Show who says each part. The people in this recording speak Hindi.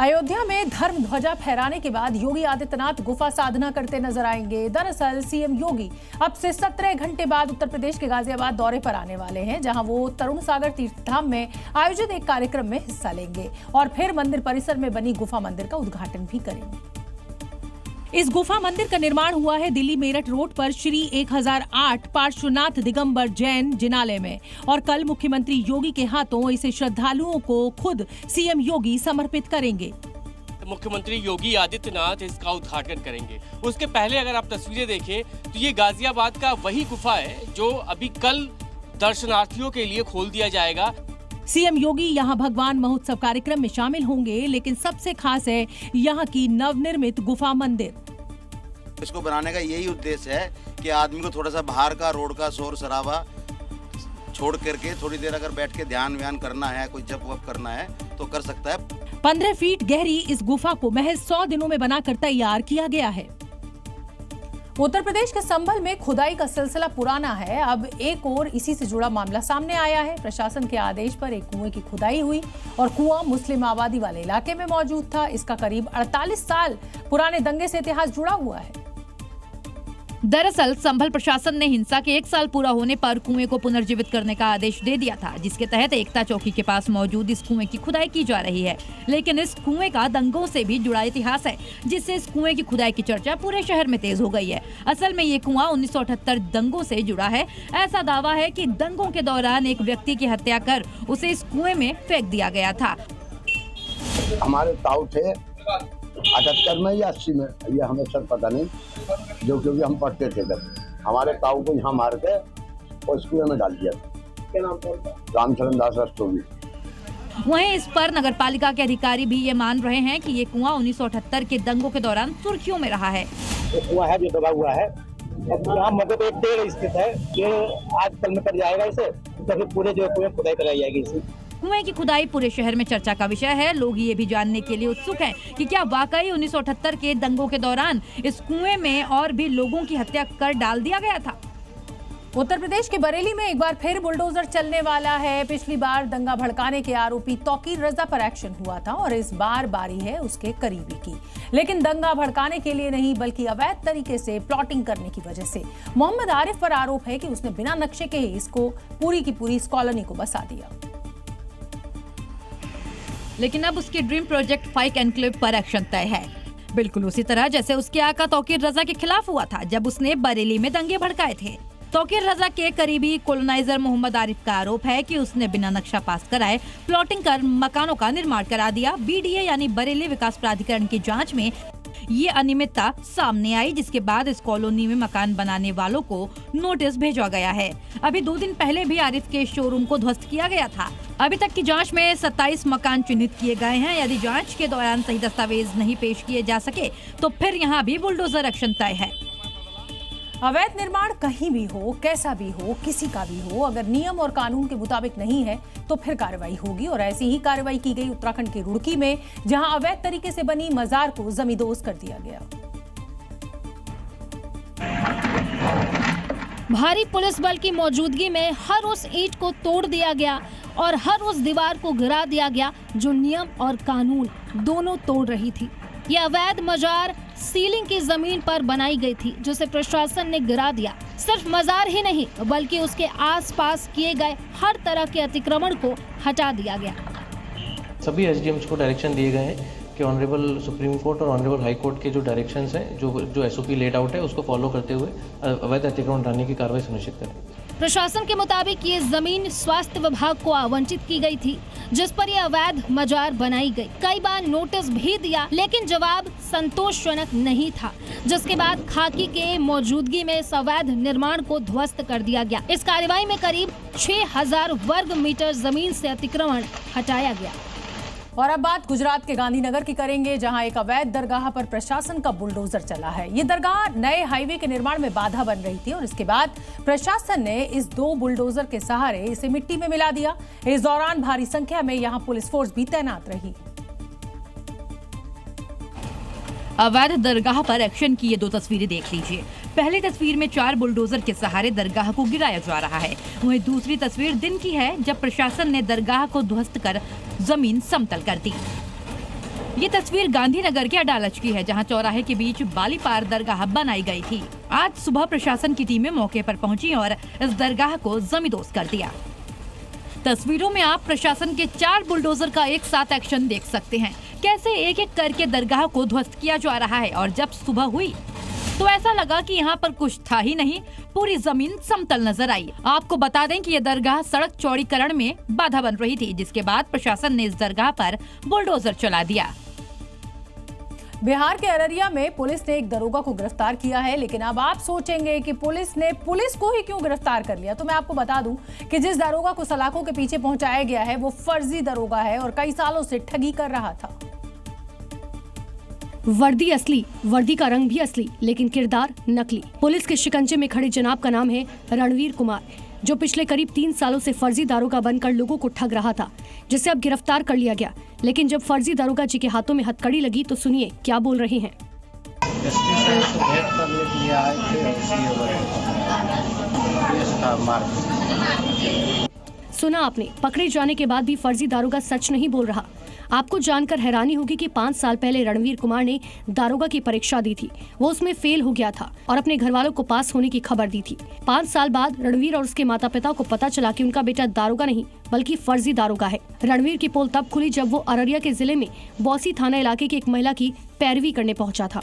Speaker 1: अयोध्या में धर्म ध्वजा फहराने के बाद योगी आदित्यनाथ गुफा साधना करते नजर आएंगे। दरअसल सीएम योगी अब से 17 घंटे बाद उत्तर प्रदेश के गाजियाबाद दौरे पर आने वाले हैं, जहां वो तरुण सागर तीर्थधाम में आयोजित एक कार्यक्रम में हिस्सा लेंगे और फिर मंदिर परिसर में बनी गुफा मंदिर का उद्घाटन भी करेंगे। इस गुफा मंदिर का निर्माण हुआ है दिल्ली मेरठ रोड पर श्री 1008 पार्श्वनाथ दिगंबर जैन जिनालय में और कल मुख्यमंत्री योगी के हाथों इसे श्रद्धालुओं को खुद सीएम योगी समर्पित करेंगे।
Speaker 2: मुख्यमंत्री योगी आदित्यनाथ इसका उद्घाटन करेंगे। उसके पहले अगर आप तस्वीरें देखें तो ये गाजियाबाद का वही गुफा है जो अभी कल दर्शनार्थियों के लिए खोल दिया जाएगा।
Speaker 1: सीएम योगी यहां भगवान महोत्सव कार्यक्रम में शामिल होंगे, लेकिन सबसे खास है यहां की नवनिर्मित गुफा मंदिर।
Speaker 3: इसको बनाने का यही उद्देश्य है कि आदमी को थोड़ा सा बाहर का रोड का शोर शराबा छोड़ करके थोड़ी देर अगर बैठ के ध्यान व्यान करना है, कोई जप वप करना है तो कर सकता है।
Speaker 1: 15 फीट गहरी इस गुफा को महज 100 दिनों में बनाकर तैयार किया गया है। उत्तर प्रदेश के संभल में खुदाई का सिलसिला पुराना है। अब एक और इसी से जुड़ा मामला सामने आया है। प्रशासन के आदेश पर एक कुएं की खुदाई हुई और कुआं मुस्लिम आबादी वाले इलाके में मौजूद था। इसका करीब 48 साल पुराने दंगे से इतिहास जुड़ा हुआ है।
Speaker 4: दरअसल संभल प्रशासन ने हिंसा के 1 साल पूरा होने पर कुएं को पुनर्जीवित करने का आदेश दे दिया था, जिसके तहत एकता चौकी के पास मौजूद इस कुएं की खुदाई की जा रही है। लेकिन इस कुएं का दंगों से भी जुड़ा इतिहास है, जिससे इस कुएं की खुदाई की चर्चा पूरे शहर में तेज हो गई है। असल में ये कुआं 1978 दंगों से जुड़ा है। ऐसा दावा है कि दंगों के दौरान एक व्यक्ति की हत्या कर उसे इस कुएं में फेंक दिया गया था।
Speaker 5: हमारे ताऊ थे 78 में या 80 में, ये हमें सर पता नहीं, जो क्योंकि हम पढ़ते थे तब। हमारे ताऊ को यहाँ मार के और इस कुएं में डाल दिया। क्या नाम था? रामचरण दास रस्तोगी।
Speaker 4: वहीं इस पर नगर पालिका के अधिकारी भी ये मान रहे हैं कि ये कुआं 1978 के दंगों के दौरान सुर्खियों में रहा है।
Speaker 6: कुआं है जो दबा हुआ है, यहाँ मतलब एक पेड़ स्थित है, ये आज कल में कर जाएगा इसे, तो फिर पूरे जो कुएं खुदाई कराई जाएगी इसे।
Speaker 4: कुएं की खुदाई पूरे शहर में चर्चा का विषय है। लोग ये भी जानने के लिए उत्सुक हैं कि क्या वाकई 1978 के दंगों के दौरान इस कुएं में और भी लोगों की हत्या कर डाल दिया गया था।
Speaker 1: उत्तर प्रदेश के बरेली में एक बार फिर बुलडोजर चलने वाला है। पिछली बार दंगा भड़काने के आरोपी तौकीर रजा पर एक्शन हुआ था और इस बार बारी है उसके करीबी की, लेकिन दंगा भड़काने के लिए नहीं बल्कि अवैध तरीके से प्लॉटिंग करने की वजह से। मोहम्मद आरिफ पर आरोप है कि उसने बिना नक्शे के ही इसको पूरी की पूरी इस कॉलोनी को बसा दिया।
Speaker 4: लेकिन अब उसके ड्रीम प्रोजेक्ट फाइक एनक्लेव पर एक्शन तय है, बिल्कुल उसी तरह जैसे उसके आका तौकीर रजा के खिलाफ हुआ था जब उसने बरेली में दंगे भड़काए थे। तौकीर रजा के करीबी कॉलोनाइजर मोहम्मद आरिफ का आरोप है कि उसने बिना नक्शा पास कराए प्लॉटिंग कर मकानों का निर्माण करा दिया। बीडीए यानी बरेली विकास प्राधिकरण की जांच में ये अनियमितता सामने आई, जिसके बाद इस कॉलोनी में मकान बनाने वालों को नोटिस भेजा गया है। अभी 2 दिन पहले भी आरिफ के शोरूम को ध्वस्त किया गया था। अभी तक की जांच में 27 मकान चिन्हित किए गए हैं। यदि जांच के दौरान सही दस्तावेज नहीं पेश किए जा सके तो फिर यहाँ भी बुलडोजर एक्शन तय है।
Speaker 1: अवैध निर्माण कहीं भी हो, कैसा भी हो, किसी का भी हो, अगर नियम और कानून के मुताबिक नहीं है तो फिर कार्रवाई होगी और ऐसी ही कार्रवाई की गई उत्तराखंड के रुड़की में, जहां अवैध तरीके से बनी मजार को जमींदोज कर दिया गया।
Speaker 7: भारी पुलिस बल की मौजूदगी में हर उस ईंट को तोड़ दिया गया और हर उस दीवार को गिरा दिया गया जो नियम और कानून दोनों तोड़ रही थी। ये अवैध मजार सीलिंग की जमीन पर बनाई गई थी, जिसे प्रशासन ने गिरा दिया। सिर्फ मजार ही नहीं बल्कि उसके आसपास किए गए हर तरह के अतिक्रमण को हटा दिया गया।
Speaker 8: सभी एसडीएम्स को डायरेक्शन दिए गए हैं कि ऑनरेबल सुप्रीम कोर्ट और ऑनरेबल हाई कोर्ट के जो डायरेक्शंस हैं, जो एसओपी लेड आउट है, उसको फॉलो करते हुए अवैध अतिक्रमण हटाने की कार्रवाई सुनिश्चित करें।
Speaker 7: प्रशासन के मुताबिक ये जमीन स्वास्थ्य विभाग को आवंटित की गई थी, जिस पर ये अवैध मजार बनाई गई। कई बार नोटिस भी दिया, लेकिन जवाब संतोषजनक नहीं था, जिसके बाद खाकी के मौजूदगी में इस अवैध निर्माण को ध्वस्त कर दिया गया। इस कार्रवाई में करीब 6000 वर्ग मीटर जमीन से अतिक्रमण हटाया गया।
Speaker 1: और अब बात गुजरात के गांधीनगर की करेंगे, जहां एक अवैध दरगाह पर प्रशासन का बुलडोजर चला है। ये दरगाह नए हाईवे के निर्माण में बाधा बन रही थी और इसके बाद प्रशासन ने इस 2 बुलडोजर के सहारे इसे मिट्टी में मिला दिया। इस दौरान भारी संख्या में यहां पुलिस फोर्स भी तैनात रही।
Speaker 4: अवैध दरगाह पर एक्शन की ये 2 तस्वीरें देख लीजिए। पहली तस्वीर में 4 बुलडोजर के सहारे दरगाह को गिराया जा रहा है। वहीं दूसरी तस्वीर दिन की है, जब प्रशासन ने दरगाह को ध्वस्त कर जमीन समतल कर दी। ये तस्वीर गांधीनगर के अडालज की है, जहां चौराहे के बीच बालीपार दरगाह बनाई गई थी। आज सुबह प्रशासन की टीमें मौके पर पहुंची और इस दरगाह को जमींदोज कर दिया। तस्वीरों में आप प्रशासन के 4 बुलडोजर का एक साथ एक्शन देख सकते हैं, कैसे एक एक करके दरगाह को ध्वस्त किया जा रहा है। और जब सुबह हुई तो ऐसा लगा कि यहाँ पर कुछ था ही नहीं, पूरी जमीन समतल नजर आई। आपको बता दें कि यह दरगाह सड़क चौड़ीकरण में बाधा बन रही थी, जिसके बाद प्रशासन ने इस दरगाह पर बुलडोजर चला दिया।
Speaker 1: बिहार के अररिया में पुलिस ने एक दरोगा को गिरफ्तार किया है, लेकिन अब आप सोचेंगे कि पुलिस ने पुलिस को ही क्यों गिरफ्तार कर लिया। तो मैं आपको बता दूं कि जिस दरोगा को सलाखों के पीछे पहुंचाया गया है वो फर्जी दरोगा है और कई सालों से ठगी कर रहा था।
Speaker 9: वर्दी असली, वर्दी का रंग भी असली, लेकिन किरदार नकली। पुलिस के शिकंजे में खड़े जनाब का नाम है रणवीर कुमार, जो पिछले करीब 3 सालों से फर्जी दारोगा बनकर लोगों को ठग रहा था, जिसे अब गिरफ्तार कर लिया गया। लेकिन जब फर्जी दारोगा जी के हाथों में हथकड़ी लगी तो सुनिए क्या बोल रहे हैं। सुना आपने, पकड़े जाने के बाद भी फर्जी दारोगा सच नहीं बोल रहा। आपको जानकर हैरानी होगी कि 5 साल पहले रणवीर कुमार ने दारोगा की परीक्षा दी थी। वो उसमें फेल हो गया था और अपने घर वालों को पास होने की खबर दी थी। 5 साल बाद रणवीर और उसके माता पिता को पता चला कि उनका बेटा दारोगा नहीं बल्कि फर्जी दारोगा है। रणवीर की पोल तब खुली जब वो अररिया के जिले में बौसी थाना इलाके की एक महिला की पैरवी करने पहुंचा था।